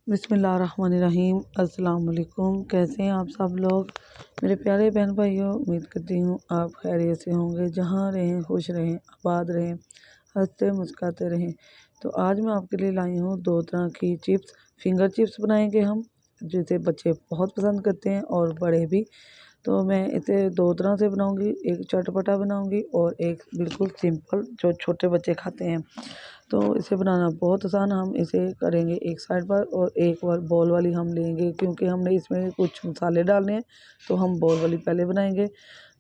बिस्मिल्लाहिर्रहमानिर्रहीम। अस्सलाम वालेकुम। कैसे हैं आप सब लोग, मेरे प्यारे बहन भाइयों। उम्मीद करती हूँ आप खैरियत से होंगे। जहाँ रहें खुश रहें, आबाद रहें, हंसते मुस्कुराते रहें। तो आज मैं आपके लिए लाई हूँ दो तरह की चिप्स। फिंगर चिप्स बनाएंगे हम, जिसे बच्चे बहुत पसंद करते हैं और बड़े भी। तो मैं इसे दो तरह से बनाऊंगी, एक चटपटा बनाऊंगी और एक बिल्कुल सिंपल जो छोटे बच्चे खाते हैं। तो इसे बनाना बहुत आसान। हम इसे करेंगे एक साइड पर और एक बार बॉल वाली हम लेंगे, क्योंकि हमने इसमें कुछ मसाले डालने हैं। तो हम बॉल वाली पहले बनाएंगे।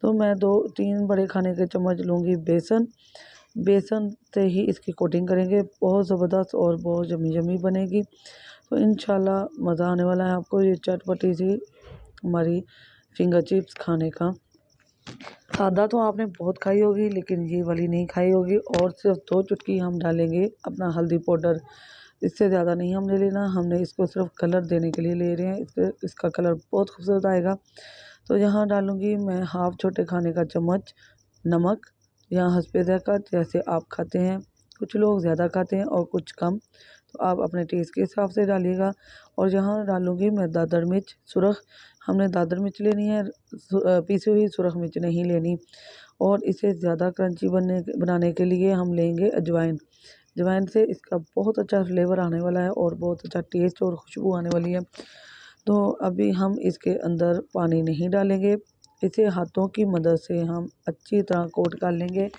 तो मैं 2-3 बड़े खाने के चम्मच लूँगी बेसन। बेसन से ही इसकी कोटिंग करेंगे, बहुत ज़बरदस्त और बहुत यम्मी यम्मी बनेगी। तो इंशाल्लाह मज़ा आने वाला है आपको ये चटपटी सी हमारी फिंगर चिप्स खाने का। सादा तो आपने बहुत खाई होगी, लेकिन ये वाली नहीं खाई होगी। और सिर्फ 2 चुटकी हम डालेंगे अपना हल्दी पाउडर, इससे ज़्यादा नहीं हमने लेना। हमने इसको सिर्फ कलर देने के लिए ले रहे हैं, इसका कलर बहुत खूबसूरत आएगा। तो यहाँ डालूँगी मैं हाफ़ छोटे खाने का चम्मच नमक, या हस्बे ज़ायक़ा जैसे आप खाते हैं। कुछ लोग ज़्यादा खाते हैं और कुछ कम, तो आप अपने टेस्ट के हिसाब से डालिएगा। और यहाँ डालूँगी मैं दादर मिर्च सुरख। हमने दादर मिर्च लेनी है, पीसी हुई सुरख मिर्च नहीं लेनी। और इसे ज़्यादा क्रंची बनाने के लिए हम लेंगे अजवाइन। अजवाइन से इसका बहुत अच्छा फ्लेवर आने वाला है और बहुत अच्छा टेस्ट और खुशबू आने वाली है। तो अभी हम इसके अंदर पानी नहीं डालेंगे, इसे हाथों की मदद से हम अच्छी तरह कोट कर लेंगे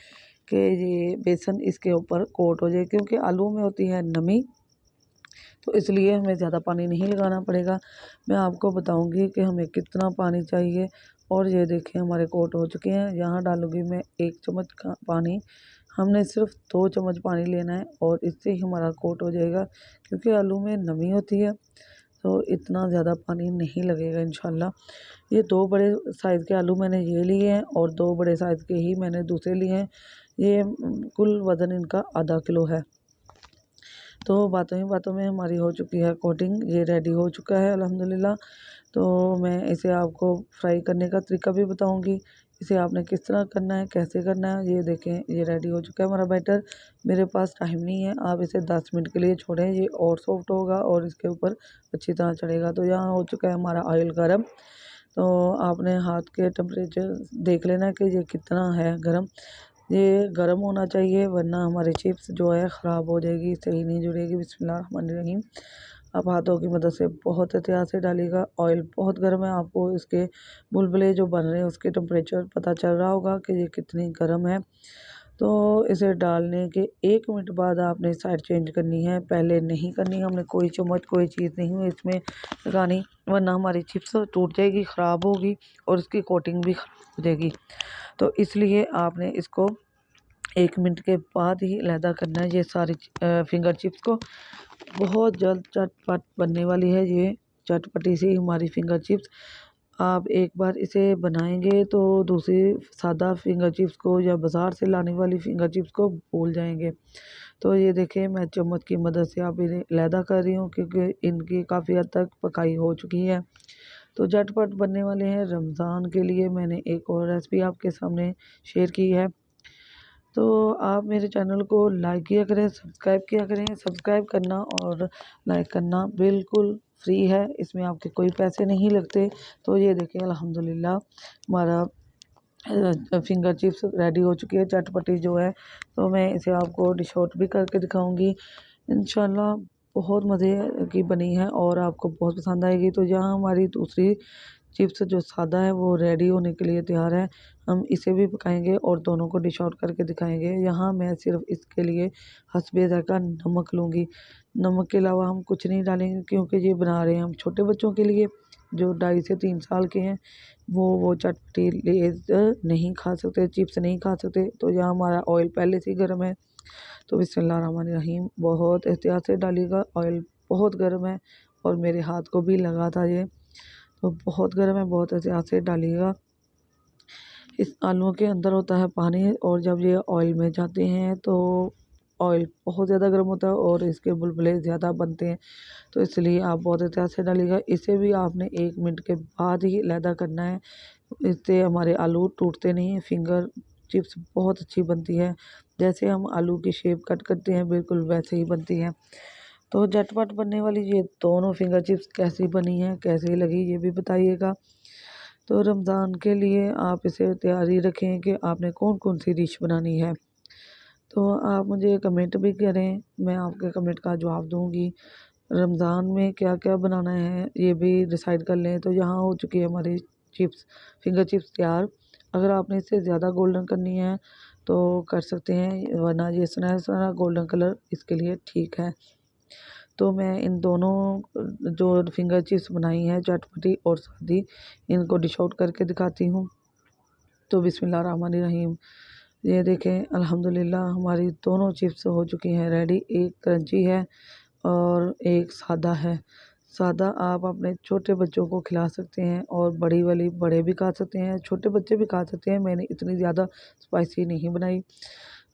कि ये बेसन इसके ऊपर कोट हो जाए, क्योंकि आलू में होती है नमी। तो इसलिए हमें ज़्यादा पानी नहीं लगाना पड़ेगा। मैं आपको बताऊंगी कि हमें कितना पानी चाहिए। और ये देखें हमारे कोट हो चुके हैं। यहाँ डालूंगी मैं 1 चम्मच का पानी। हमने सिर्फ 2 चम्मच पानी लेना है और इससे ही हमारा कोट हो जाएगा, क्योंकि आलू में नमी होती है। तो इतना ज़्यादा पानी नहीं लगेगा इंशाल्लाह। ये 2 बड़े साइज़ के आलू मैंने ये लिए हैं और 2 बड़े साइज़ के ही मैंने दूसरे लिए हैं। ये कुल वज़न इनका आधा किलो है। तो बातों ही बातों में हमारी हो चुकी है कोटिंग, ये रेडी हो चुका है अल्हम्दुलिल्लाह। तो मैं इसे आपको फ्राई करने का तरीका भी बताऊंगी, इसे आपने किस तरह करना है, कैसे करना है। ये देखें ये रेडी हो चुका है हमारा बैटर। मेरे पास टाइम नहीं है, आप इसे 10 मिनट के लिए छोड़ें, ये और सॉफ्ट होगा और इसके ऊपर अच्छी तरह चढ़ेगा। तो यहाँ हो चुका है हमारा ऑयल गर्म। तो आपने हाथ के टेम्परेचर देख लेना कि ये कितना है गर्म। ये गर्म होना चाहिए, वरना हमारी चिप्स जो है ख़राब हो जाएगी, सही नहीं जुड़ेगी। बिस्मिल्लाहिर्रहमानिर्रहीम। आप हाथों की मदद से बहुत एहतियात से डालिएगा। ऑयल बहुत गर्म है, आपको इसके बुलबुले जो बन रहे हैं उसके टेम्परेचर पता चल रहा होगा कि ये कितनी गर्म है। तो इसे डालने के 1 मिनट बाद आपने साइड चेंज करनी है, पहले नहीं करनी। हमने कोई चम्मच कोई चीज़ नहीं हुई इसमें लगानी, वरना हमारी चिप्स टूट जाएगी, ख़राब होगी और इसकी कोटिंग भी ख़राब हो जाएगी। तो इसलिए आपने इसको 1 मिनट के बाद ही अलहदा करना है। ये सारी फिंगर चिप्स को बहुत जल्द चटपट बनने वाली है ये चटपटी सी हमारी फिंगर चिप्स। आप एक बार इसे बनाएंगे तो दूसरी सादा फिंगर चिप्स को या बाज़ार से लाने वाली फिंगर चिप्स को भूल जाएंगे। तो ये देखें मैं चम्मच की मदद से आप इन्हें अलहदा कर रही हूँ, क्योंकि इनकी काफ़ी हद तक पकाई हो चुकी है। तो झटपट बनने वाले हैं। रमज़ान के लिए मैंने एक और रेसिपी आपके सामने शेयर की है। तो आप मेरे चैनल को लाइक किया करें, सब्सक्राइब किया करें। सब्सक्राइब करना और लाइक करना बिल्कुल फ्री है, इसमें आपके कोई पैसे नहीं लगते। तो ये देखिए अल्हम्दुलिल्लाह हमारा फिंगर चिप्स रेडी हो चुकी है चटपटी जो है। तो मैं इसे आपको डिश आउट भी करके दिखाऊंगी इंशाल्लाह। बहुत मज़े की बनी है और आपको बहुत पसंद आएगी। तो यहाँ हमारी दूसरी चिप्स जो सादा है वो रेडी होने के लिए तैयार है। हम इसे भी पकाएंगे और दोनों को डिश आउट करके दिखाएंगे। यहाँ मैं सिर्फ इसके लिए हस्बे ज़ायक़ा नमक लूँगी। नमक के अलावा हम कुछ नहीं डालेंगे, क्योंकि ये बना रहे हैं हम छोटे बच्चों के लिए जो 2.5 से 3 साल के हैं। वो चटपटी लेज़ नहीं खा सकते, चिप्स नहीं खा सकते। तो यहाँ हमारा ऑयल पहले से ही गर्म है। तो बिस्मिल्लाहिर्रहमानिर्रहीम बहुत एहतियात से डालिएगा, ऑयल बहुत गर्म है और मेरे हाथ को भी लगा था ये। तो बहुत गर्म है, बहुत एहतियात से डालिएगा। इस आलूओं के अंदर होता है पानी, और जब ये ऑयल में जाते हैं तो ऑयल बहुत ज़्यादा गर्म होता है और इसके बुलबुले ज़्यादा बनते हैं। तो इसलिए आप बहुत एहतियात से डालिएगा। इसे भी आपने 1 मिनट के बाद ही अलहदा करना है, इससे हमारे आलू टूटते नहीं हैं। फिंगर चिप्स बहुत अच्छी बनती है, जैसे हम आलू की शेप कट करते हैं बिल्कुल वैसे ही बनती है। तो झटपट बनने वाली ये दोनों फिंगर चिप्स कैसी बनी हैं, कैसी लगी, ये भी बताइएगा। तो रमज़ान के लिए आप इसे तैयारी रखें कि आपने कौन कौन सी डिश बनानी है। तो आप मुझे कमेंट भी करें, मैं आपके कमेंट का जवाब दूँगी। रमज़ान में क्या क्या बनाना है ये भी डिसाइड कर लें। तो यहाँ हो चुकी है हमारी चिप्स, फिंगर चिप्स तैयार। अगर आपने इससे ज़्यादा गोल्डन करनी है तो कर सकते हैं, वरना ये सुनहरा गोल्डन कलर इसके लिए ठीक है। तो मैं इन दोनों जो फिंगर चिप्स बनाई हैं चटपटी और सादी, इनको डिश आउट करके दिखाती हूँ। तो बिस्मिल्लाहिर्रहमानिर्रहीम, ये देखें अल्हम्दुलिल्लाह हमारी दोनों चिप्स हो चुकी हैं रेडी। एक क्रंची है और एक सादा है। सादा आप अपने छोटे बच्चों को खिला सकते हैं और बड़ी वाली बड़े भी खा सकते हैं, छोटे बच्चे भी खा सकते हैं। मैंने इतनी ज़्यादा स्पाइसी नहीं बनाई।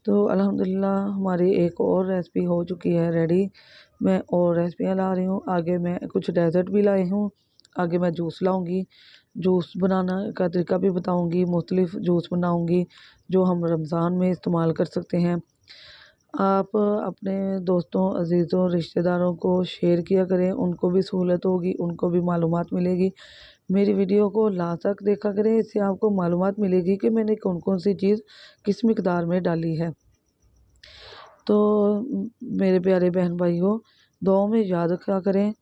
तो अल्हम्दुलिल्लाह हमारी एक और रेसिपी हो चुकी है रेडी। मैं और रेसिपियाँ ला रही हूँ, आगे मैं कुछ डेज़र्ट भी लाई हूँ, आगे मैं जूस लाऊँगी। जूस बनाना का तरीका भी बताऊँगी, मुख्तलिफ़ जूस बनाऊँगी जो हम रमज़ान में इस्तेमाल कर सकते हैं। आप अपने दोस्तों, अज़ीज़ों, रिश्तेदारों को शेयर किया करें, उनको भी सहूलत होगी, उनको भी मालूमात मिलेगी। मेरी वीडियो को लास्ट तक देखा करें, इससे आपको मालूमात मिलेगी कि मैंने कौन-कौन सी चीज़ किस मिक़दार में डाली है। तो मेरे प्यारे बहन भाइयों, दुआओं में याद रखा करें।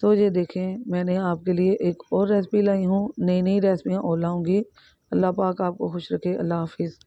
तो ये देखें मैंने आपके लिए एक और रेसिपी लाई हूँ, नई-नई रेसिपियाँ और लाऊँगी। अल्लाह पाक आपको खुश रखे। अल्लाह हाफ़िज़।